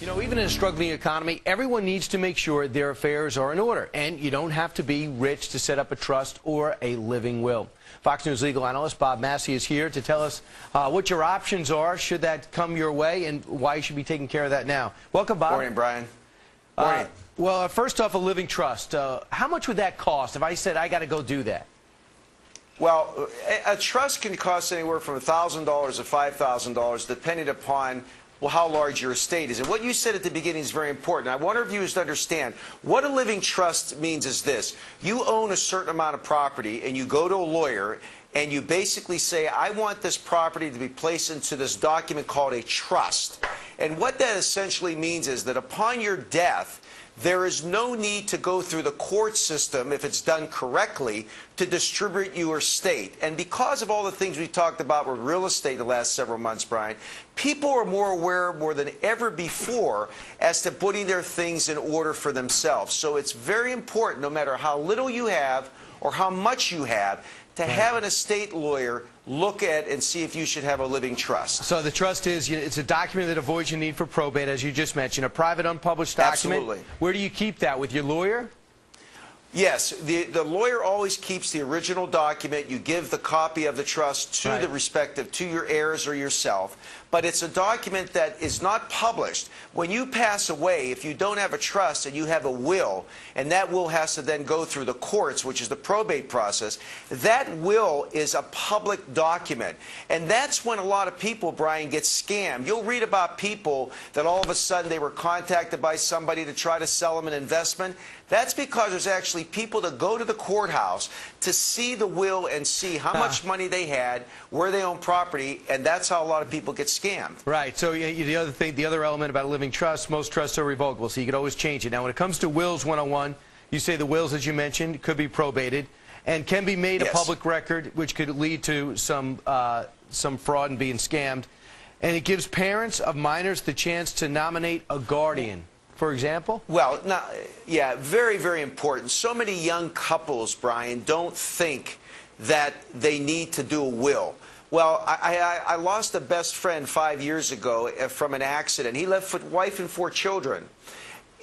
You know, even in a struggling economy, everyone needs to make sure their affairs are in order. And you don't have to be rich to set up a trust or a living will. Fox News legal analyst Bob Massey is here to tell us what your options are should that come your way and why you should be taking care of that now. Welcome, Bob. Morning, Brian. Morning. Well, first off, a living trust. How much would that cost if I said I got to go do that? Well, a trust can cost anywhere from $1,000 to $5,000, depending upon how large your estate is. And what you said at the beginning is very important. I want our viewers to understand what a living trust means is this. You own a certain amount of property, and you go to a lawyer, and you basically say, I want this property to be placed into this document called a trust. And what that essentially means is that upon your death, there is no need to go through the court system, if it's done correctly, to distribute your estate. And because of all the things we talked about with real estate the last several months, Brian, people are more aware more than ever before as to putting their things in order for themselves. So it's very important, no matter how little you have or how much you have, to have an estate lawyer look at and see if you should have a living trust. So the trust is, it's a document that avoids your need for probate, as you just mentioned, a private, unpublished document. Absolutely. Where do you keep that? With your lawyer? Yes, the lawyer always keeps the original document. You give the copy of the trust to the respective, to your heirs or yourself. But it's a document that is not published. When you pass away, if you don't have a trust and you have a will, and that will has to then go through the courts, which is the probate process, that will is a public document. And that's when a lot of people, Brian, get scammed. You'll read about people that all of a sudden they were contacted by somebody to try to sell them an investment. That's because there's actually people that go to the courthouse to see the will and see how much money they had, where they own property, and that's how a lot of people get scammed. Right. So the other element about a living trust, most trusts are revocable, so you could always change it. Now, when it comes to wills 101, you say the wills, as you mentioned, could be probated and can be made a public record, which could lead to some fraud and being scammed. And it gives parents of minors the chance to nominate a guardian. For example? Well, yeah, very, very important. So many young couples, Brian, don't think that they need to do a will. Well, I lost a best friend 5 years ago from an accident. He left with wife and 4 children.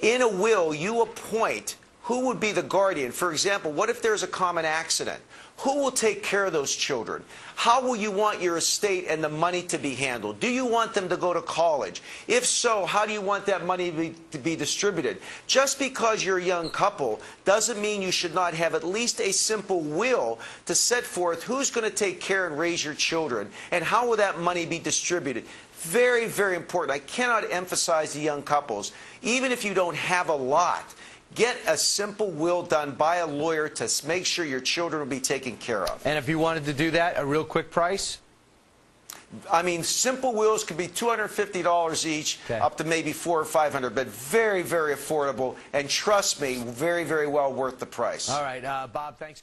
In a will, you appoint who would be the guardian. For example, what if there's a common accident? Who will take care of those children? How will you want your estate and the money to be handled? Do you want them to go to college? If so, how do you want that money to be distributed? Just because you're a young couple doesn't mean you should not have at least a simple will to set forth who's going to take care and raise your children and how will that money be distributed. Very, very important. I cannot emphasize to young couples, even if you don't have a lot, get a simple will done by a lawyer to make sure your children will be taken care of. And if you wanted to do that, a real quick price? I mean, simple wills could be $250 each, up to maybe $400 or $500, but very, very affordable. And trust me, very, very well worth the price. All right, Bob, thanks.